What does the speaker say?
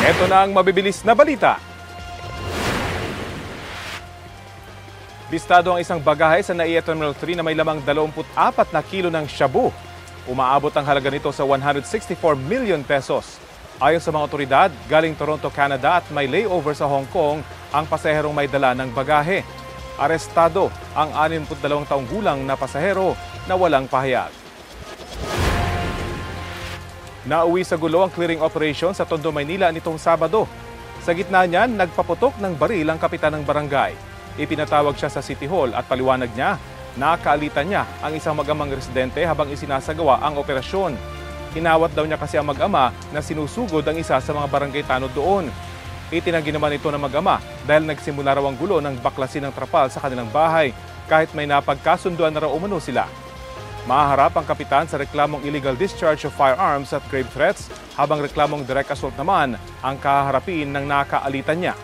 Ito na ang mabibilis na balita. Bistado ang isang bagahe sa NAIA Terminal 3 na may lamang 24 na kilo ng shabu. Umaabot ang halaga nito sa 164 million pesos. Ayon sa mga otoridad, galing Toronto, Canada at may layover sa Hong Kong ang pasaherong may dala ng bagahe. Arestado ang 62 taong gulang na pasahero na walang pahayag. Nauwi sa gulo ang clearing operation sa Tondo, Maynila nitong Sabado. Sa gitna niyan, nagpaputok ng baril ang kapitan ng barangay. Ipinatawag siya sa City Hall at paliwanag niya, nakaalitan niya ang isang mag-amang residente habang isinasagawa ang operasyon. Hinawat daw niya kasi ang mag-ama na sinusugod ang isa sa mga barangay tanod doon. Itinanggi naman ito ng mag-ama dahil nagsimula raw ang gulo ng baklasin ng trapal sa kanilang bahay kahit may napagkasunduan na raw umano sila. Mahaharap ang kapitan sa reklamong illegal discharge of firearms at grave threats habang reklamong direct assault naman ang kaharapin ng nakaalitan niya.